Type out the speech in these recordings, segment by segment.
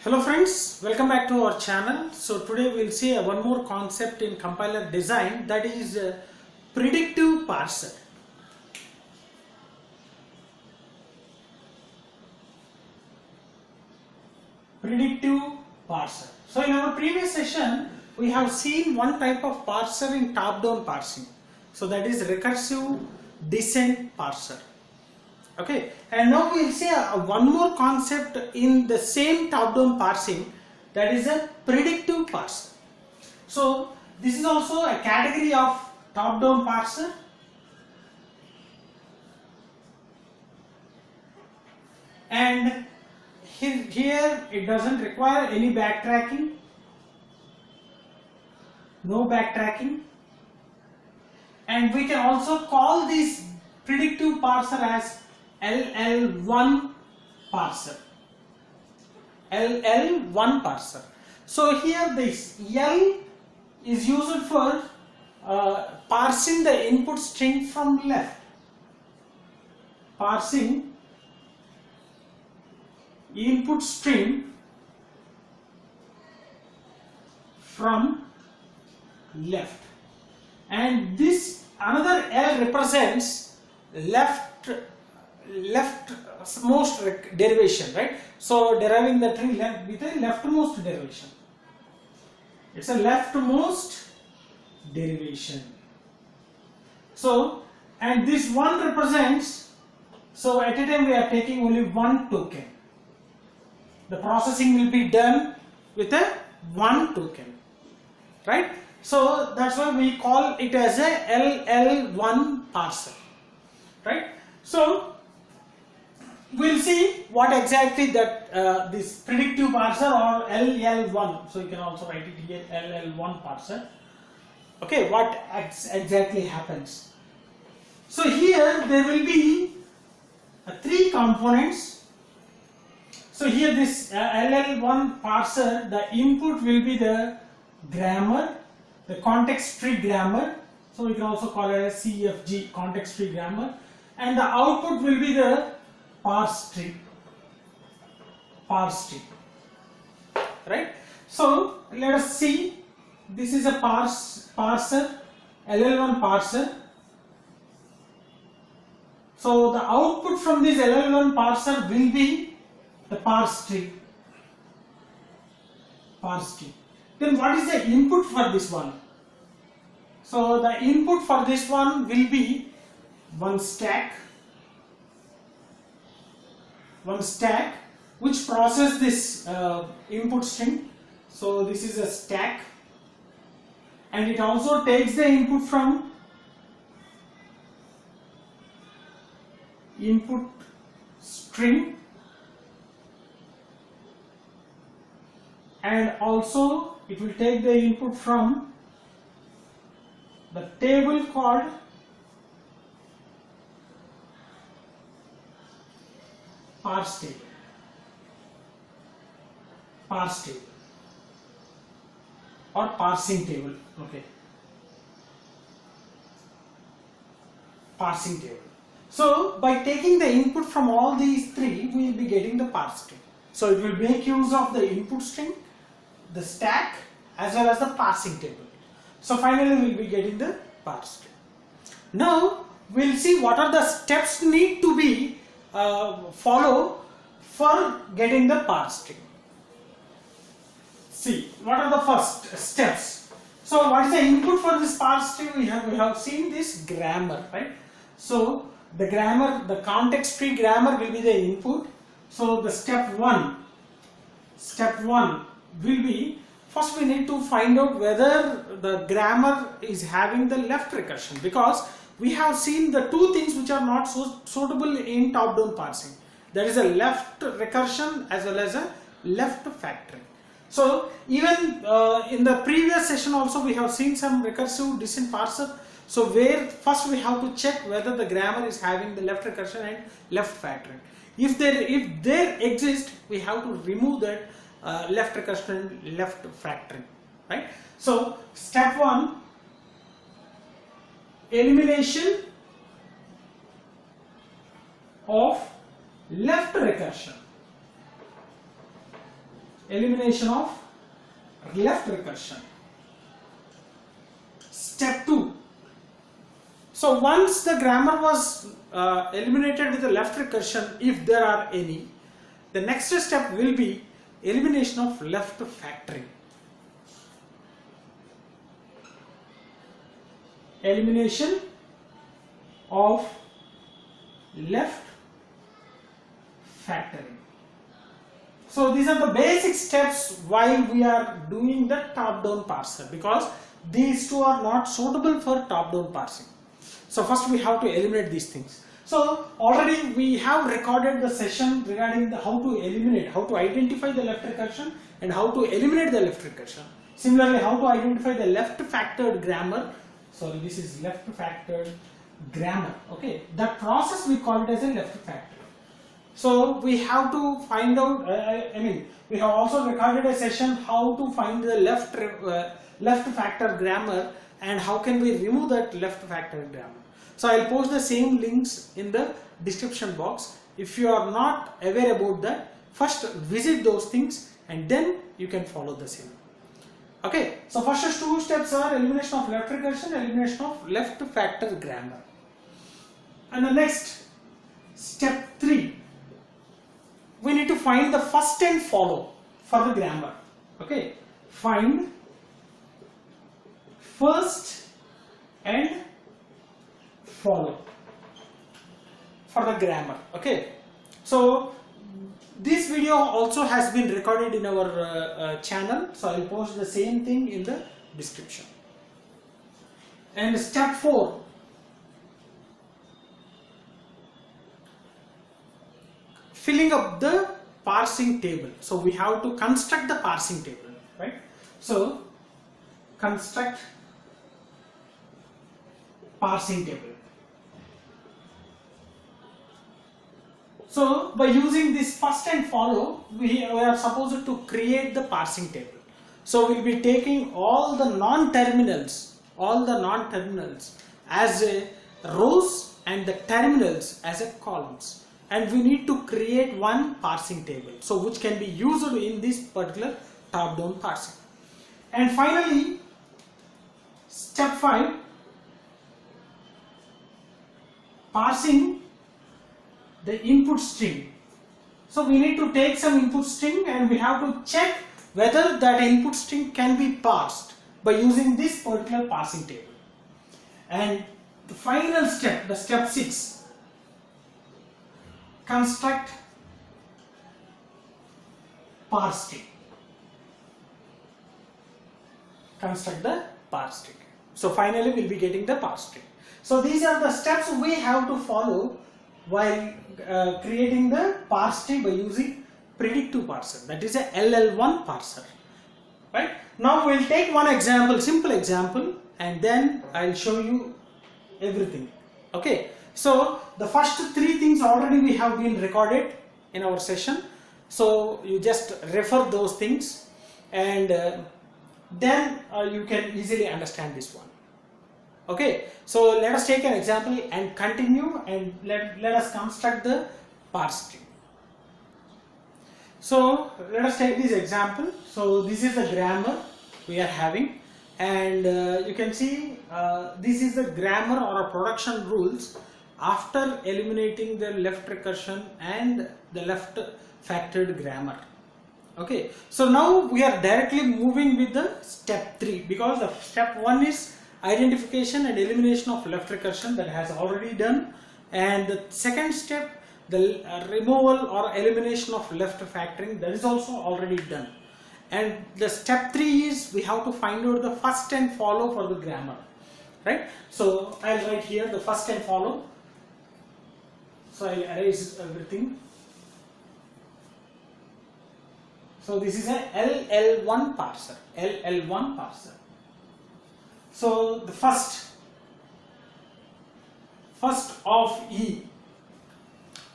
Hello friends, welcome back to our channel. So today we'll see one more concept in compiler design, that is predictive parser. Predictive parser. So in our previous session we have seen one type of parser in top-down parsing. So that is recursive descent parser. Okay, and now we will see one more concept in the same top-down parsing, that is a predictive parser. So this is also a category of top-down parser. And here it doesn't require any backtracking, no backtracking, and we can also call this predictive parser as LL1 parser. LL1 parser. So here this L is used for parsing the input string from left. Parsing input string from left, and this another L represents leftmost derivation, right? So deriving the tree left with a leftmost derivation. It's a leftmost derivation. So, and this one represents, so at a time we are taking only one token. The processing will be done with a one token, right? So that's why we call it as a LL1 parser, right? So we'll see what exactly that this predictive parser or LL1, so you can also write it here LL1 parser. Okay, what exactly happens? So here there will be three components. So here this LL1 parser, the input will be the grammar, the context free grammar, so we can also call it as CFG, context free grammar, and the output will be the parse tree, right? So let us see, this is a parser, LL1 parser. So the output from this LL1 parser will be the parse tree. Then what is the input for this one? So the input for this one will be one stack which process this input string. So this is a stack, and it also takes the input from input string, and also it will take the input from the table called parse table or parsing table. Okay, parsing table. So by taking the input from all these three, we will be getting the parse tree. So it will make use of the input string, the stack, as well as the parsing table. So finally we will be getting the parse tree. Now we will see what are the steps need to be follow for getting the parse tree. See, what are the first steps? So what is the input for this parse tree? We have seen this grammar, right? So the grammar, the context free grammar will be the input. So the step one will be, first we need to find out whether the grammar is having the left recursion, because we have seen the two things which are not so suitable in top-down parsing. There is a left recursion as well as a left factoring. So even in the previous session also we have seen some recursive descent parser. So where first we have to check whether the grammar is having the left recursion and left factoring. If there exist, we have to remove that left recursion and left factoring, right? So step one, elimination of left recursion. elimination of left recursion. Step 2. So once the grammar was eliminated with the left recursion, if there are any, the next step will be elimination of left factoring. Elimination of left factoring. So these are the basic steps while we are doing the top-down parser, because these two are not suitable for top-down parsing. So first we have to eliminate these things. So already we have recorded the session regarding how to eliminate, how to identify the left recursion and how to eliminate the left recursion. Similarly, how to identify the left factored grammar. Sorry, this is left factored grammar. Okay, that process we call it as a left factor. So we have to find out, we have also recorded a session how to find the left factor grammar and how can we remove that left factor grammar. So I'll post the same links in the description box. If you are not aware about that, first visit those things and then you can follow the same. Okay, so first two steps are elimination of left recursion, elimination of left factor grammar. And the next, step 3, we need to find the first and follow for the grammar. Okay, find first and follow for the grammar. Okay, so this video also has been recorded in our channel, so I will post the same thing in the description. And step 4, filling up the parsing table. So we have to construct the parsing table, right? So construct parsing table. So by using this first and follow, we are supposed to create the parsing table. So we'll be taking all the non-terminals as a rows and the terminals as a columns, and we need to create one parsing table, so which can be used in this particular top-down parsing. And finally, step 5, parsing the input string. So we need to take some input string and we have to check whether that input string can be parsed by using this particular parsing table. And the final step, the step 6, construct parse string. Construct the parse string. So finally we'll be getting the parse string. So these are the steps we have to follow while creating the parse tree by using predictive parser, that is a LL1 parser, right? Now we'll take one example, simple example, and then I'll show you everything. Okay, so the first 3 things already we have been recorded in our session, so you just refer those things and then you can easily understand this one. Okay, so let us take an example and continue, and let us construct the parse string. So let us take this example. So this is the grammar we are having, and you can see this is the grammar or a production rules after eliminating the left recursion and the left factored grammar. Okay, so now we are directly moving with the step 3, because the step 1 is identification and elimination of left recursion, that has already done, and the second step, the removal or elimination of left factoring, that is also already done. And the step 3 is we have to find out the first and follow for the grammar, right? So I'll write here the first and follow. So I'll erase everything. So this is a LL1 parser, LL1 parser. So the first of E.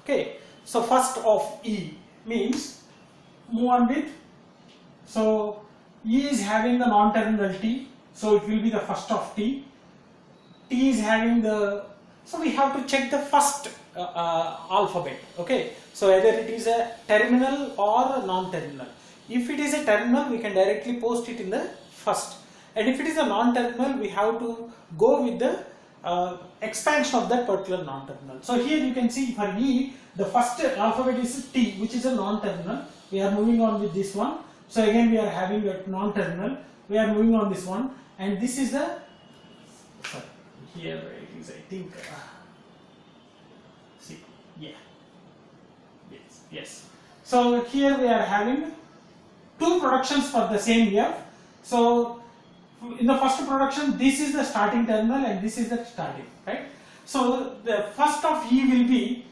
Okay, so first of E means move on with. So E is having the non-terminal T, so it will be the first of T. T is having the, so we have to check the first alphabet. Okay, so either it is a terminal or a non-terminal. if it is a terminal, we can directly post it in the first, and if it is a non-terminal, we have to go with the expansion of that particular non-terminal. So here you can see for E, the first alphabet is T, which is a non-terminal. We are moving on with this one. So again we are having a non-terminal. We are moving on this one, and this is the, sorry, here it is, I think, see, yeah, yes. So here we are having two productions for the same F. So in the first production, this is the starting terminal and this is the starting, right? So the first of E will be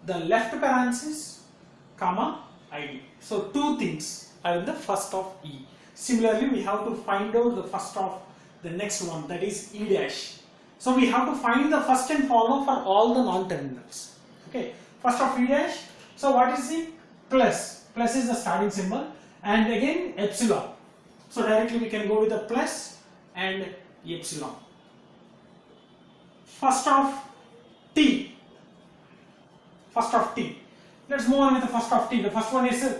the left parenthesis, comma, ID. So two things are in the first of E. Similarly, we have to find out the first of the next one, that is E dash. So we have to find the first and follow for all the non-terminals. Okay, first of E dash. So what is the plus? Plus is the starting symbol, and again epsilon. So directly we can go with the plus and epsilon. First of T. First of T. Let's move on with the first of T. The first one is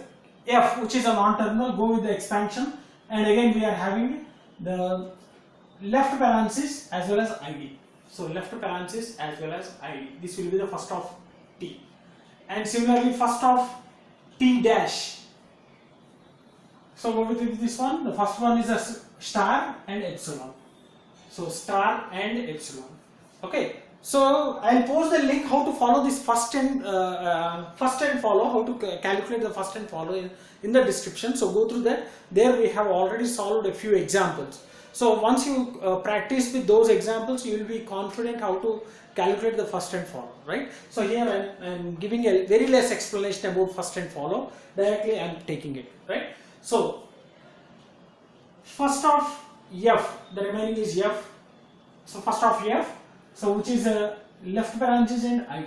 F, which is a non-terminal. Go with the expansion, and again we are having the left parenthesis as well as ID. So left parenthesis as well as ID. This will be the first of T. And similarly, first of T dash. So go with this one. The first one is a star and epsilon. So star and epsilon. Okay. So I'll post the link how to follow this first and follow, how to calculate the first and follow in the description. So go through that. There we have already solved a few examples. So once you practice with those examples, you will be confident how to calculate the first and follow, right? So here I am giving a very less explanation about first and follow. Directly I am taking it, right? So first of F, the remaining is F. So first of F. So which is left parenthesis and ID,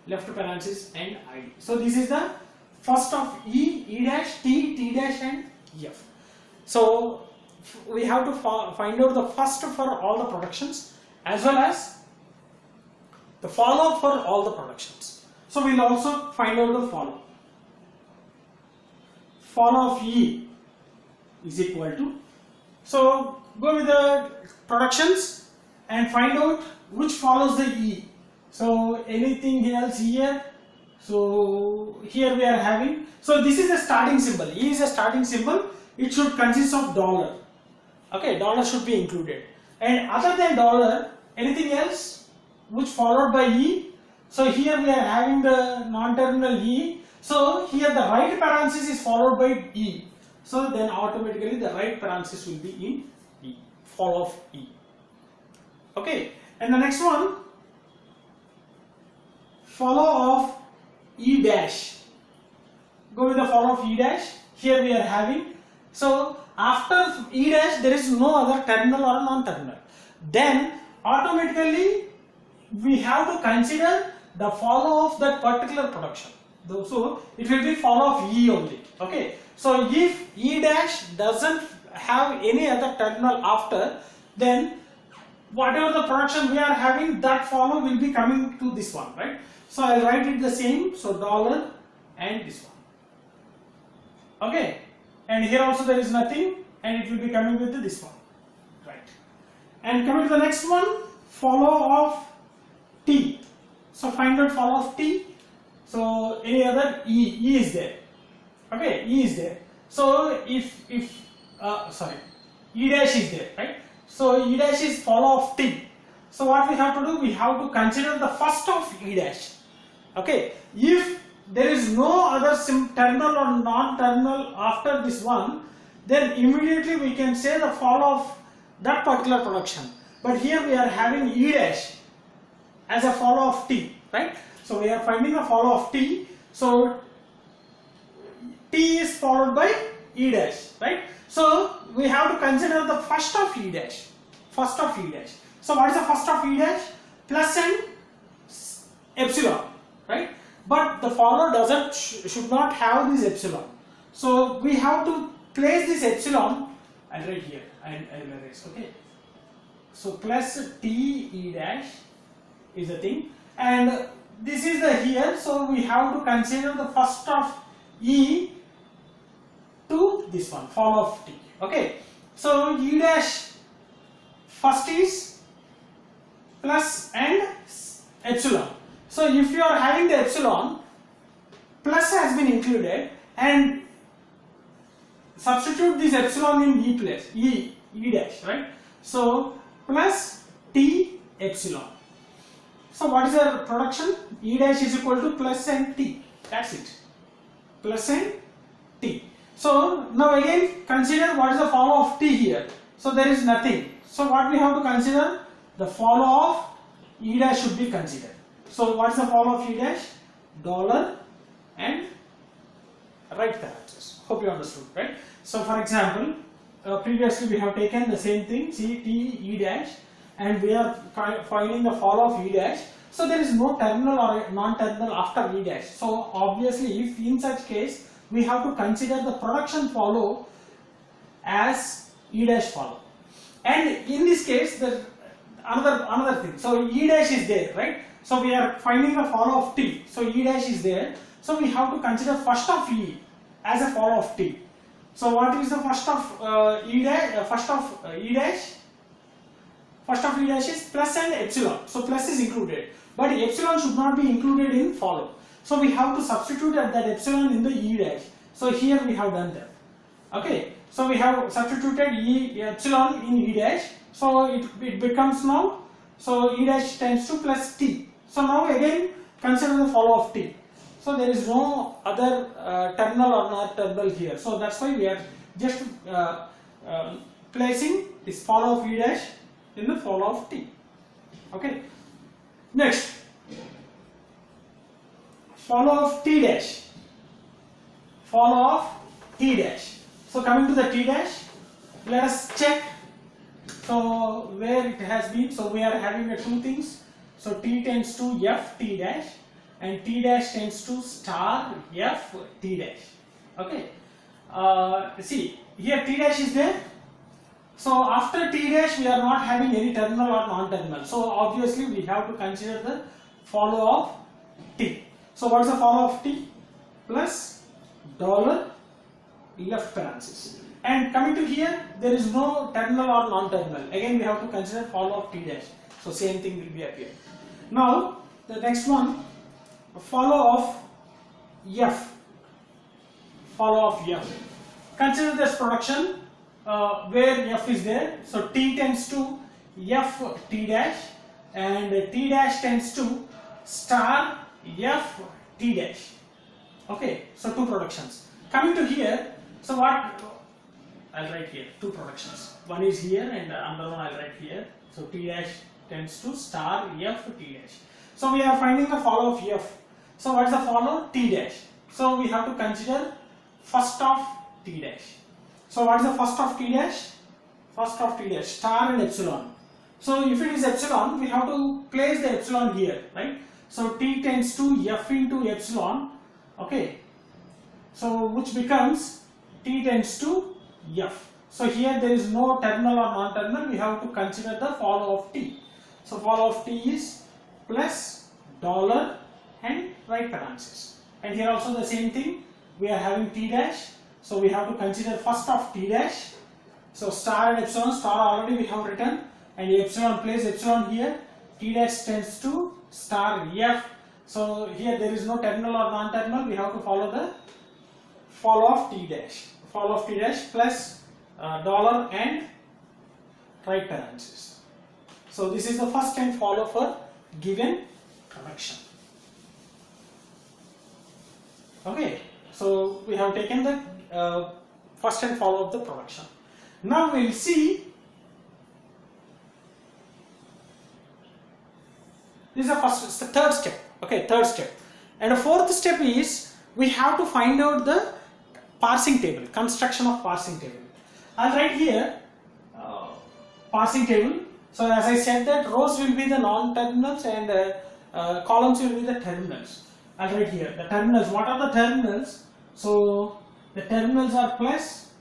left parenthesis and ID. So this is the first of E, E dash, T, T dash and F. So we have to find out the first for all the productions as well as the follow for all the productions. So we will also find out the follow. Follow of E is equal to, so go with the productions and find out which follows the E. So anything else here, so here we are having, so this is the starting symbol. E is a starting symbol. It should consist of dollar. Okay, dollar should be included, and other than dollar, anything else which followed by E. So here we are having the non-terminal E. So here the right parenthesis is followed by E. So then automatically the right parenthesis will be in E, follow of E. Okay, and the next one, follow of E dash. Go with the follow of E dash. Here we are having, so after E dash there is no other terminal or non-terminal. Then automatically we have to consider the follow of that particular production. So it will be follow of E only. Okay. So if E dash doesn't have any other terminal after, then whatever the production we are having, that follow will be coming to this one, right? So I'll write it the same. So dollar and this one. Okay. And here also there is nothing, and it will be coming with this one, right? And coming to the next one, follow of T. So find out follow of T. So any other E is there. Okay, E is there. So if E dash is there, right? So E dash is follow of T. So what we have to do? We have to consider the first of E dash. Okay, if there is no other terminal or non-terminal after this one, then immediately we can say the follow of that particular production. But here we are having E dash as a follow of T, right? So we are finding a follow of T. So T is followed by E dash, right? So we have to consider the first of E dash. First of E dash. So what is the first of E dash? Plus and epsilon, right? But the follow should not have this epsilon. So we have to place this epsilon. I'll write here. I'll erase. Okay. So plus T E dash is the thing, and this is the here. So we have to consider the first of E this one, follow of t. Okay, so e dash first is plus and epsilon. So if you are having the epsilon, plus has been included, and substitute this epsilon in e place, e dash, right? So plus t epsilon. So what is the production? E dash is equal to plus and t. That's it. Plus and t. So now again consider what is the follow of t here. So there is nothing. So what we have to consider? The follow of e dash should be considered. So what is the follow of e dash? Dollar and right parameters. Hope you understood, right? So for example, previously we have taken the same thing, see t e dash, and we are finding the follow of e dash. So there is no terminal or non-terminal after e dash. So obviously, if in such case we have to consider the production follow as e dash follow. And in this case, the another thing. So e dash is there, right? So we are finding the follow of t. So e dash is there. So we have to consider first of e as a follow of t. So what is the first of e dash? First of e dash is plus and epsilon. So plus is included, but epsilon should not be included in follow. So we have to substitute that epsilon in the e dash. So here we have done that. Okay. So we have substituted epsilon in e dash. So it becomes now. So e dash tends to plus t. So now again consider the follow of t. So there is no other terminal or not terminal here. So that's why we are just placing this follow of e dash in the follow of t. Okay. Next, follow of t dash. Follow of t dash. So coming to the t dash, let us check. So where it has been. So we are having two things. So t tends to f t dash, and t dash tends to star f t dash. Okay. See here t dash is there. So after t dash we are not having any terminal or non-terminal. So obviously we have to consider the follow of t. So what is the follow of t? Plus dollar left parenthesis. And coming to here, there is no terminal or non-terminal. Again we have to consider follow of t dash. So same thing will be appear. Now the next one, follow of f. Follow of f. Consider this production where f is there. So t tends to f t dash, and t dash tends to star f t dash. Okay, so two productions. Coming to here, so what I'll write here, two productions. One is here and another one I'll write here. So t dash tends to star f t dash. So we are finding the follow of f. So what is the follow? T dash. So we have to consider first of t dash. So what is the first of t dash? First of t dash, star and epsilon. So if it is epsilon, we have to place the epsilon here, right? So t tends to f into epsilon, okay? So which becomes t tends to f. So here there is no terminal or non-terminal, we have to consider the follow of t. So follow of t is plus dollar and right parenthesis. And here also the same thing, we are having t dash. So we have to consider first of t dash. So star and epsilon, star already we have written, and epsilon, place epsilon here. T dash tends to star f. So here there is no terminal or non-terminal, we have to follow the follow of t dash. Follow of t dash plus dollar and right parenthesis. So this is the first and follow for given production. Okay, so we have taken the first and follow of the production. Now we will see, this is the first, it's the third step. Okay, third step. And the fourth step is we have to find out the parsing table, construction of parsing table. I'll write here parsing table. So as I said that rows will be the non-terminals and columns will be the terminals. I'll write here the terminals. What are the terminals? So the terminals are plus,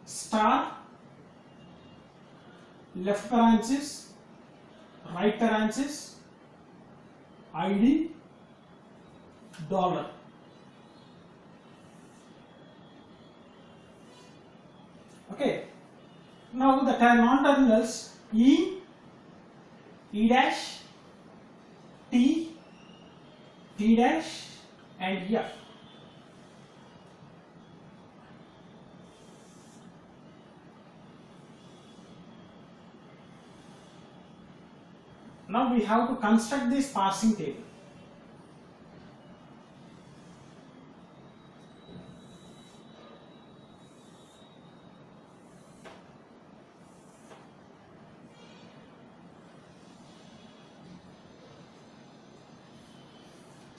star, left parenthesis, right parenthesis, ID, dollar. Okay. Now the non-terminals E, E dash, T, T dash and F. Now we have to construct this parsing table.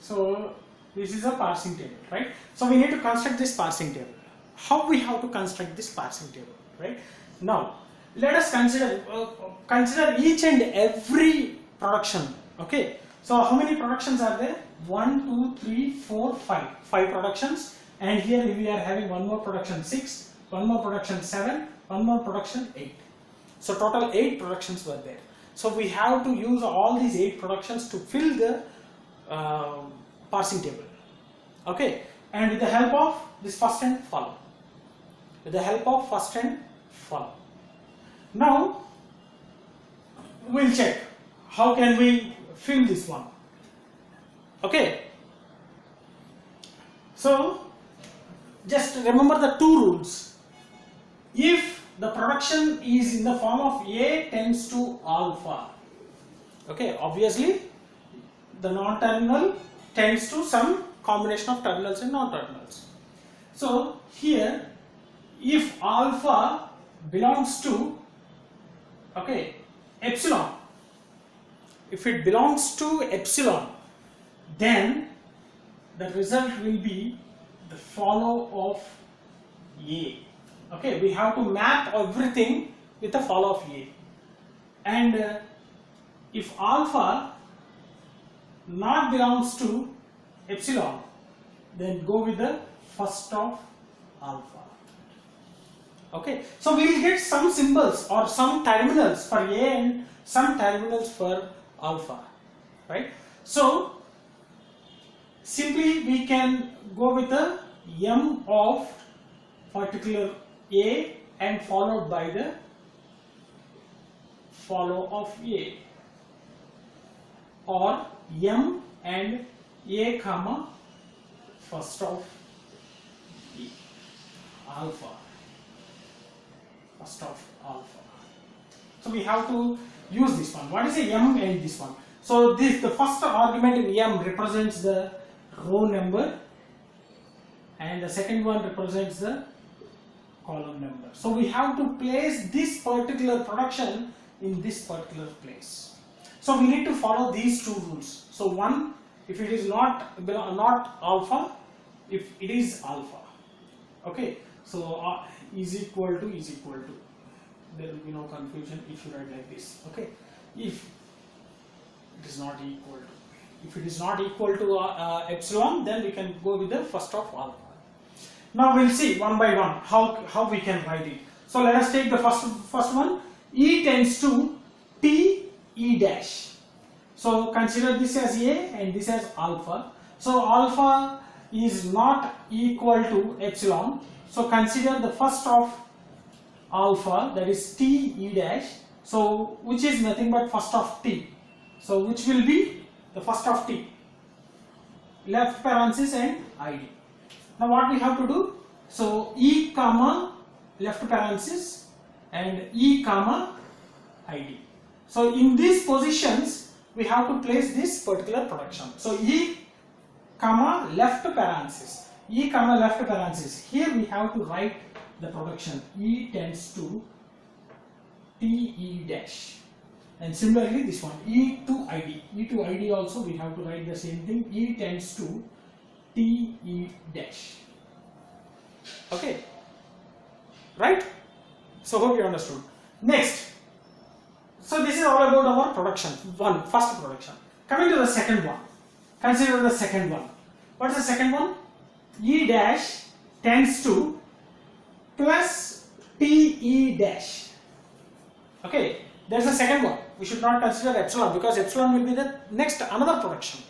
So this is a parsing table, right? So we need to construct this parsing table. How we have to construct this parsing table, right? Now let us consider each and every production. Okay, so how many productions are there? 1, 2, 3, 4, 5. 5 productions, and here we are having one more production 6, one more production 7, one more production 8. So total 8 productions were there. So we have to use all these 8 productions to fill the parsing table. Okay, and with the help of this first and follow. With the help of first and follow. Now we'll check how can we fill this one. Okay, so just remember the 2 rules. If the production is in the form of A tends to alpha, okay, obviously the non-terminal tends to some combination of terminals and non-terminals. So here, if alpha belongs to, okay, epsilon, if it belongs to epsilon, then the result will be the follow of A. Okay, we have to map everything with the follow of A. And if alpha not belongs to epsilon, then go with the first of alpha. Okay, so we will get some symbols or some terminals for A and some terminals for alpha, right? So simply we can go with the M of particular A and followed by the follow of A, or M and A comma first of B, alpha, first of alpha. So we have to use this one. What is a M and this one? So this, the first argument in M represents the row number and the second one represents the column number. So we have to place this particular production in this particular place. So we need to follow these 2 rules. So one, if it is not alpha, if it is alpha, okay, so is equal to, there will be no confusion if you write like this. Okay, if it is not equal to, if it is not equal to epsilon, then we can go with the first of alpha. Now we'll see one by one how we can write it. So let us take the first one. E tends to T E dash. So consider this as A and this as alpha. So alpha is not equal to epsilon. So consider the first of alpha, that is T E dash. So which is nothing but first of T. So which will be the first of T, left parenthesis and ID. Now what we have to do? So E comma left parenthesis and E comma ID. So in these positions we have to place this particular production. So E comma left parenthesis, E comma left parenthesis. Here we have to write the production E tends to T E dash. And similarly this one E to ID. E to ID also we have to write the same thing. E tends to T E dash. Okay, right? So hope you understood. Next, so this is all about our production. First production. Coming to the second one. Consider the second one. What is the second one? E dash tends to plus T E dash. Okay, there's the second one. We should not consider epsilon because epsilon will be the next another production.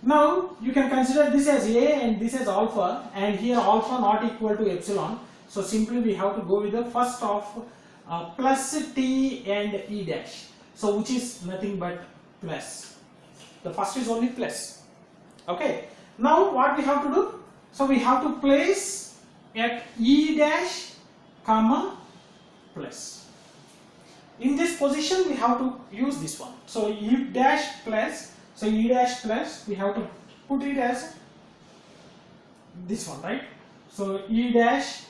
Now you can consider this as A and this as alpha, and here alpha not equal to epsilon. So simply we have to go with the first of plus t and e dash. So which is nothing but plus. The first is only plus. Okay. Now what we have to do? So we have to place at e dash comma plus. In this position we have to use this one. So e dash plus. So e dash plus we have to put it as this one, right? So e dash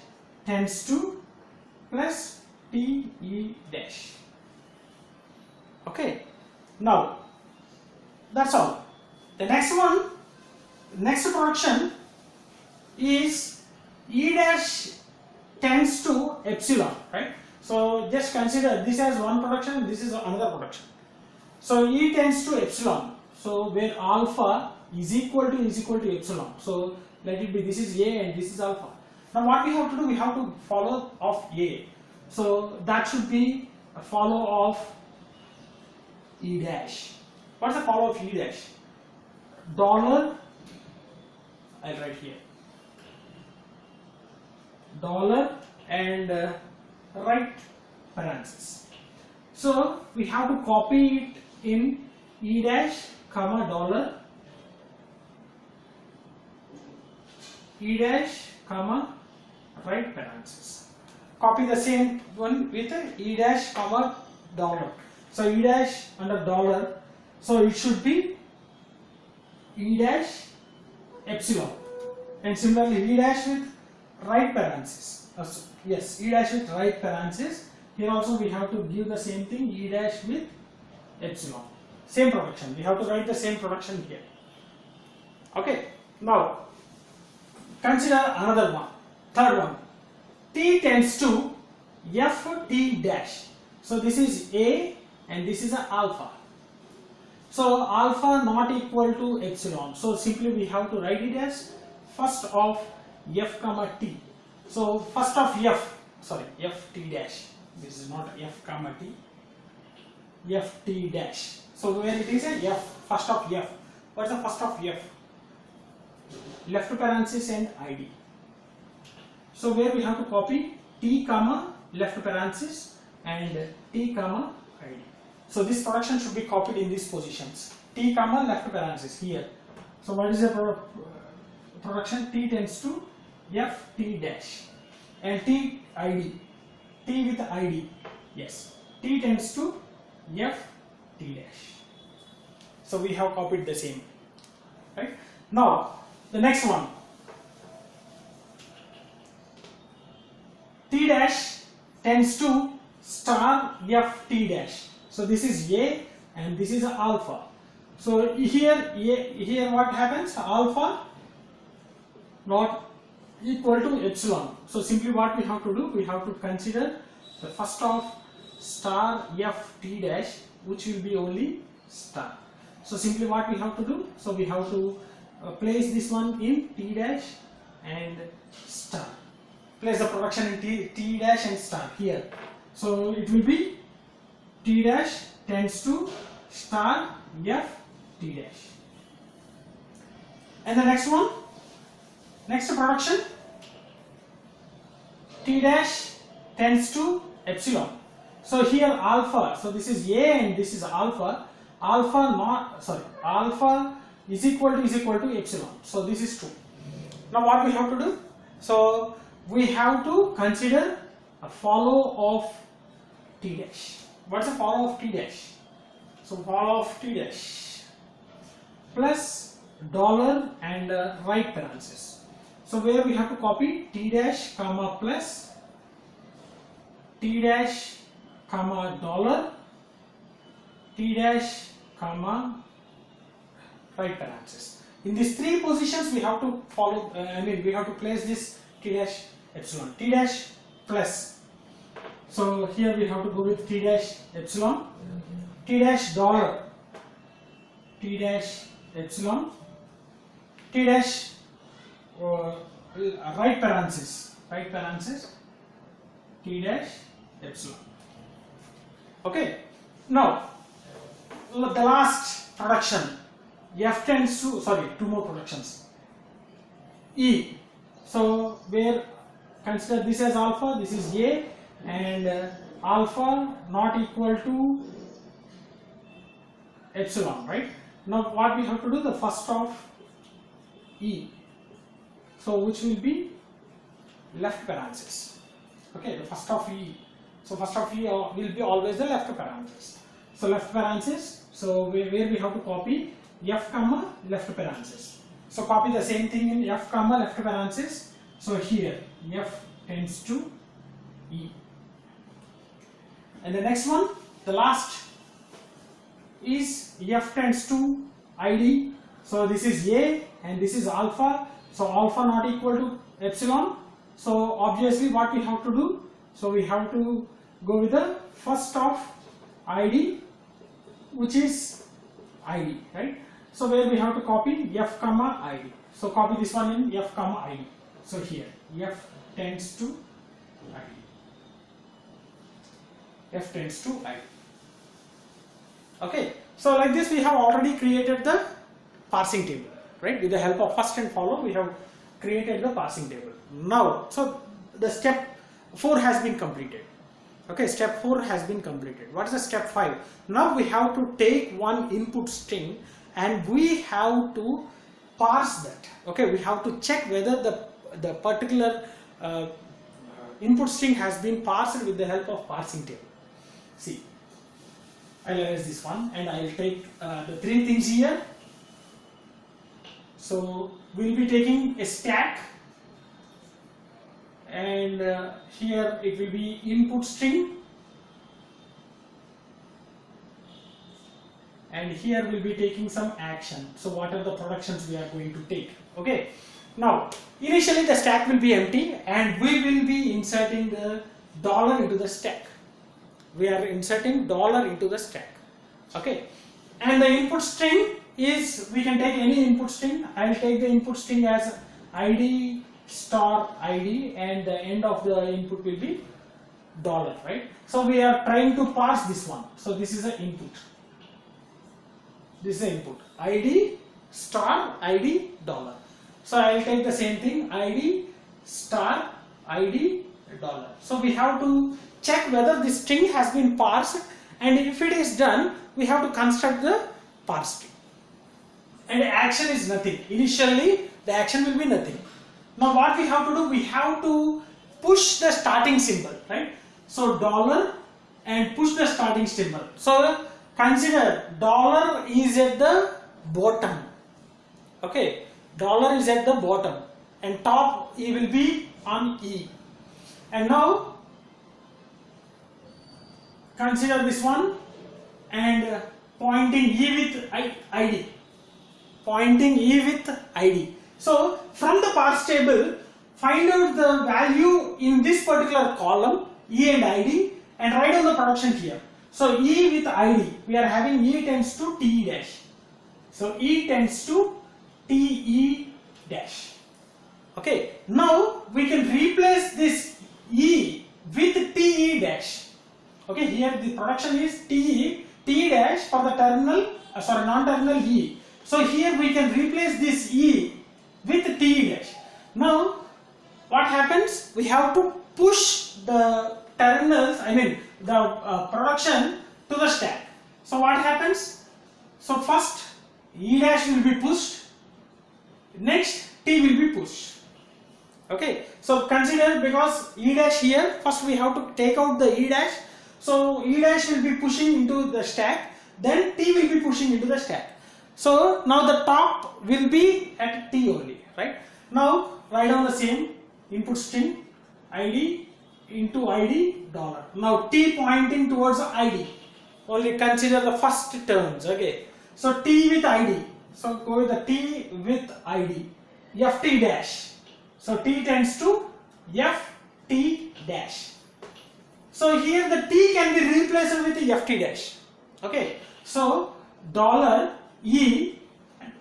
tends to plus t e dash. Okay. Now that's all. The next one, next production is e dash tends to epsilon, right? So just consider this as one production and this is another production. So e tends to epsilon. So where alpha is equal to epsilon. So let it be, this is a and this is alpha. Now what we have to do, we have to follow of a. So that should be a follow of e dash. What's the follow of e dash? Dollar, I'll write here, dollar and right parenthesis. So we have to copy it in e dash comma dollar, e dash comma right parenthesis. Copy the same one with e dash comma dollar. So e dash under dollar, so it should be e dash epsilon, and similarly e dash with right parenthesis. Yes, e dash with right parenthesis. Here also we have to give the same thing, e dash with epsilon. Same production. We have to write the same production here. Okay. Now consider another one, third one. T tends to f t dash. So this is a and this is a alpha. So alpha not equal to epsilon. So simply we have to write it as first of f comma t. So first of f, sorry, f t dash. This is not f comma t, f t dash. So where it is a f, first of f. What's the first of f? Left parenthesis and id. So where we have to copy t comma left parenthesis and t comma id. So this production should be copied in these positions. T comma left parenthesis here. So what is the production? T tends to f t dash and t id. T with id. Yes. T tends to f t dash. So we have copied the same. Right. Now the next one. T dash tends to star f t dash. So this is a and this is alpha. So here what happens? Alpha not equal to epsilon. So simply what we have to do, we have to consider the first of star f t dash, which will be only star. So simply what we have to do, so we have to place this one in t dash and star. Place the production in t dash and star here. So it will be t dash tends to star f t dash. And the next one, next production, t dash tends to epsilon. So here alpha, so this is a and this is alpha. Alpha is equal to epsilon. So this is true. Now what we have to do? So we have to consider a follow of t dash. What's the follow of t dash? So follow of t dash plus dollar and right parenthesis. So where we have to copy t dash comma plus t dash comma dollar, t dash comma right parenthesis. In these three positions we have to follow, we have to place this t dash epsilon, t dash plus. So here we have to go with t dash epsilon, t dash dollar, t dash epsilon, t dash right parenthesis, t dash epsilon. Okay. Now the last production, f tends to, sorry, two more productions, e. So where consider this as alpha, this is A, and alpha not equal to epsilon, right? Now what we have to do, the first of E, so which will be left parenthesis. Okay, the first of E. So first of E will be always the left parenthesis. So left parenthesis, so where we have to copy F comma left parenthesis. So copy the same thing in F comma left parenthesis. So here F tends to E. And the next one, the last is F tends to ID. So this is A and this is alpha. So alpha not equal to epsilon. So obviously what we have to do? So we have to go with the first of ID, which is ID, right? So where we have to copy F comma ID. So copy this one in F comma ID. So here F tends to ID. F tends to ID. Okay. So like this we have already created the parsing table, right? With the help of first and follow we have created the parsing table. Now, so the step 4 has been completed. Okay, step 4 has been completed. What is the step 5? Now we have to take one input string and we have to parse that. Okay, we have to check whether the particular input string has been parsed with the help of parsing table. See, I'll erase this one and I'll take the 3 things here. So we'll be taking a stack, and here it will be input string, and here we'll be taking some action. So what are the productions we are going to take? Okay. Now initially the stack will be empty and we will be inserting the dollar into the stack. We are inserting dollar into the stack. Okay. And the input string is, we can take any input string. I will take the input string as ID star ID and the end of the input will be dollar, right? So we are trying to parse this one. So this is the input. This is the input. ID star ID dollar. So I will take the same thing, ID star ID dollar. So we have to check whether this string has been parsed, and if it is done, we have to construct the parse string. And action is nothing. Initially the action will be nothing. Now what we have to do, we have to push the starting symbol, right? So dollar and push the starting symbol. So consider dollar is at the bottom. Okay, dollar is at the bottom and top E will be on E. And now consider this one and pointing E with ID. Pointing E with ID. So from the parse table, find out the value in this particular column, E and ID, and write down the production here. So E with ID, we are having E tends to TE dash. So E tends to TE dash. Okay, now we can replace this E with TE dash. Okay, here the production is TE dash for the terminal, non-terminal E. So here we can replace this E with TE dash. Now what happens? We have to push the terminals, the production to the stack. So what happens? So first E dash will be pushed, next T will be pushed. Okay, so consider, because E dash here, first we have to take out the E dash. So E dash will be pushing into the stack, then T will be pushing into the stack. So now the top will be at T only, right? Now write down the same input string ID into ID dollar. Now T pointing towards ID. Only consider the first terms. Okay. So T with ID. So go with the T with ID. FT dash. So T tends to FT dash. So here the T can be replaced with the FT dash. Okay. So dollar E,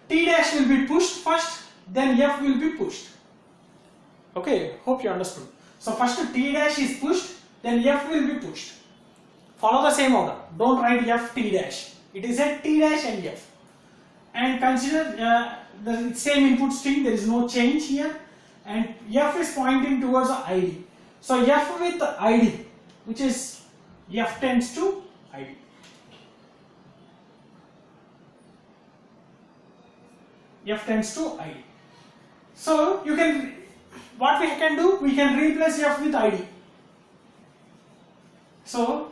T dash will be pushed first, then F will be pushed. Okay, hope you understood. So first T dash is pushed, then F will be pushed. Follow the same order. Don't write F T dash. It is a T dash and F. And consider the same input string. There is no change here. and F is pointing towards the ID. So F with ID, which is F tends to ID. F tends to ID. So you can, what we can do, we can replace F with ID. So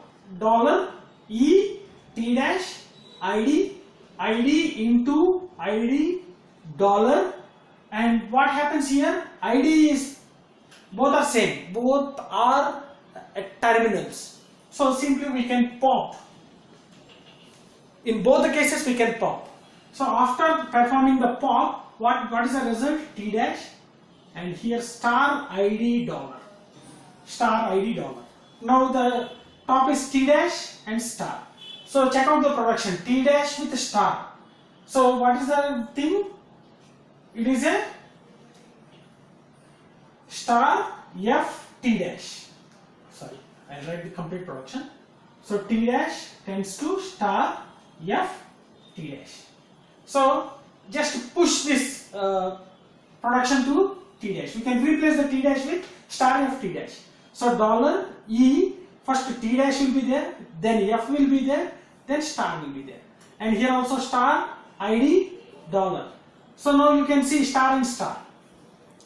$E T dash ID, ID into ID dollar, and what happens here, ID is, both are same, both are at terminals. So simply we can pop, in both the cases we can pop. So after performing the pop, what is the result? T dash, and here star ID dollar, star ID dollar. Now the top is T dash and star. So check out the production, T dash with star. So what is the thing? It is a star F T dash. Sorry, I write the complete production. So T dash tends to star F T dash. So just push this production to T dash. We can replace the T dash with star F T dash. So $E, first T dash will be there, then F will be there, then star will be there, and here also star ID dollar. So now you can see star and star,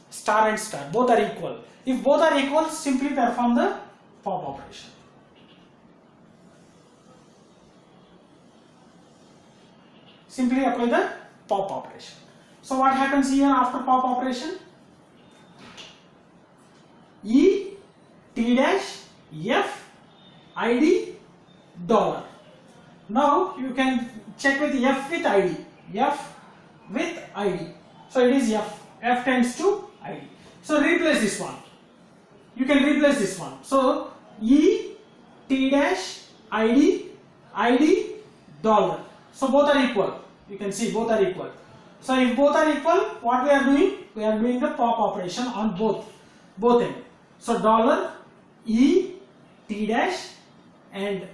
star and star, both are equal. If both are equal, simply perform the pop operation. Simply apply the pop operation. So what happens here after pop operation? E T dash F ID dollar. Now you can check with F with ID, F with ID. So it is F, F tends to ID. So replace this one. You can replace this one. So E T dash ID, ID dollar. So both are equal. You can see both are equal. So if both are equal, what we are doing? We are doing the pop operation on both ends. So $E T dash and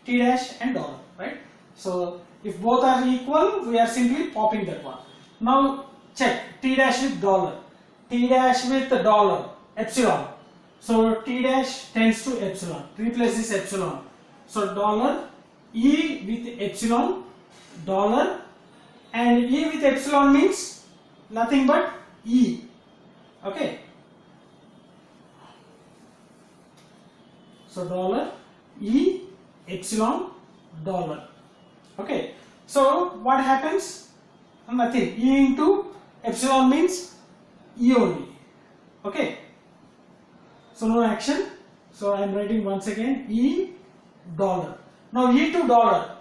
$T dash and dollar, right? So if both are equal, we are simply popping that one. Now check T dash with dollar, T dash with the dollar, epsilon. So T dash tends to epsilon. Replace this epsilon. So $E with epsilon, dollar, and E with epsilon means nothing but E. Okay. So $E epsilon dollar. Okay. So what happens? Nothing. E into epsilon means E only. Okay. So no action. So I am writing once again E dollar. Now E to dollar.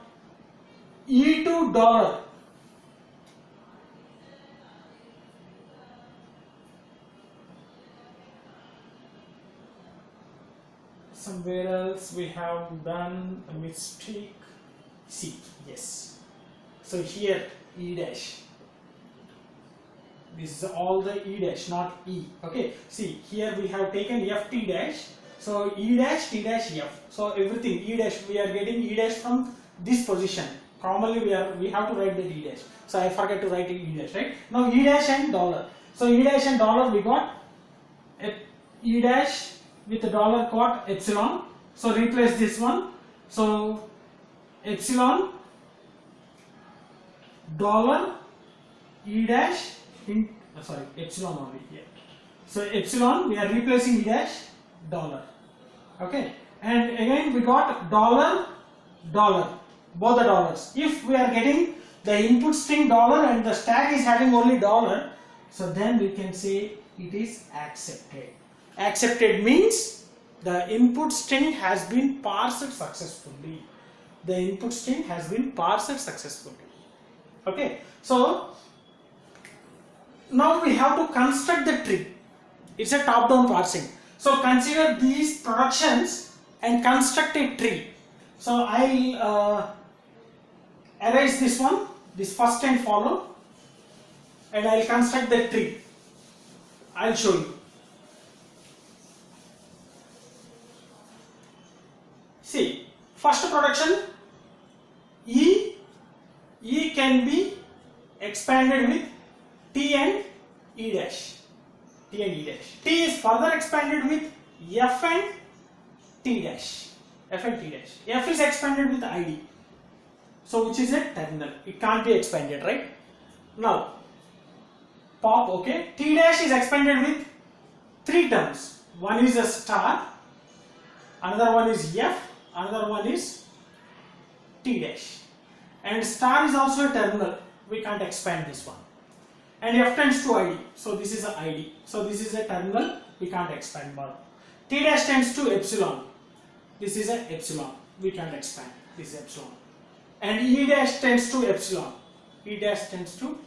E to dollar. Somewhere else we have done a mistake. C, yes. So here E dash. This is all the E dash, not E. Okay. See, here we have taken F T dash. So E dash, T dash, F. So everything E dash, we are getting E dash from this position. Commonly we have to write the E dash. So I forget to write E dash, right? Now E dash and dollar. So E dash and dollar we got E dash with the dollar got epsilon. So replace this one. So epsilon dollar E dash in epsilon only here. So epsilon we are replacing E dash dollar. Okay, and again we got dollar both the dollars. If we are getting the input string dollar and the stack is having only dollar, so then we can say it is accepted. Accepted means the input string has been parsed successfully. The input string has been parsed successfully. Okay, so now we have to construct the tree. It's a top-down parsing. So consider these productions and construct a tree. So I'll erase this one, this first and follow, and I'll construct the tree. I'll show you. See, first production, E can be expanded with T and E dash, T and E dash. T is further expanded with F and T dash. F and T dash. F is expanded with ID. So which is a terminal. It can't be expanded, right? Now, pop, okay. T dash is expanded with 3 terms. One is a star, another one is F, another one is T dash. And star is also a terminal. We can't expand this one. And F tends to ID. So this is a ID. So this is a terminal. We can't expand more. T dash tends to epsilon. This is a epsilon. We can't expand. This is epsilon. And E dash tends to epsilon. E dash tends to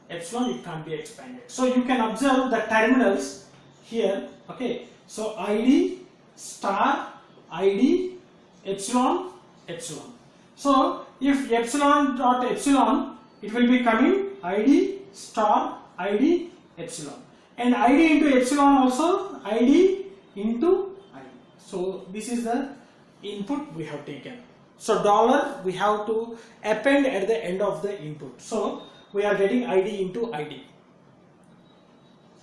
epsilon. It can't be expanded. So you can observe the terminals here. Okay. So ID, star, ID, epsilon, epsilon. So if epsilon dot epsilon, it will be coming ID, star, ID, epsilon. And ID into epsilon also ID into ID. So this is the input we have taken. So dollar we have to append at the end of the input. So we are getting ID into ID.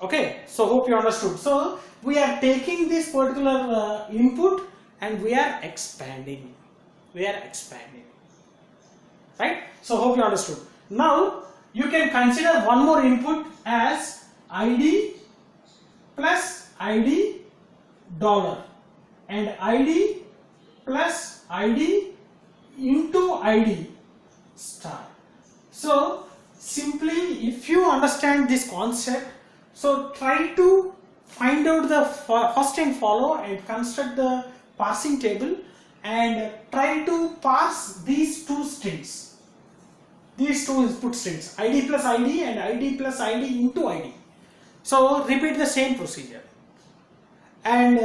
Okay, so hope you understood. So we are taking this particular input and we are expanding. We are expanding. Right? So hope you understood. Now you can consider one more input as ID plus ID dollar and ID plus ID into ID star. So simply, if you understand this concept, so try to find out the first and follow and construct the parsing table and try to parse these two strings, these two input strings, ID plus ID and ID plus ID into ID. So repeat the same procedure and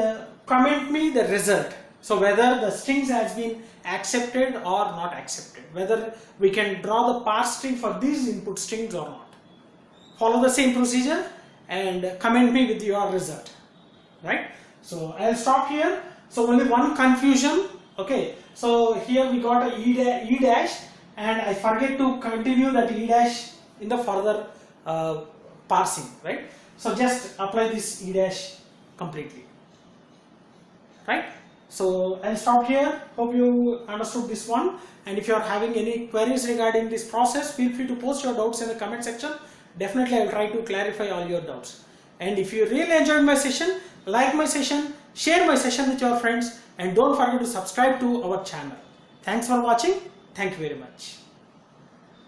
comment me the result. So whether the strings has been accepted or not accepted, whether we can draw the parse string for these input strings or not. Follow the same procedure and comment me with your result, right? So I'll stop here. So only one confusion. Okay, so here we got a E dash and I forget to continue that E dash in the further parsing, right? So just apply this E dash completely, right? So I'll stop here. Hope you understood this one, and if you are having any queries regarding this process, feel free to post your doubts in the comment section. Definitely I will try to clarify all your doubts. And if you really enjoyed my session, like my session, share my session with your friends, and don't forget to subscribe to our channel. Thanks for watching. Thank you very much.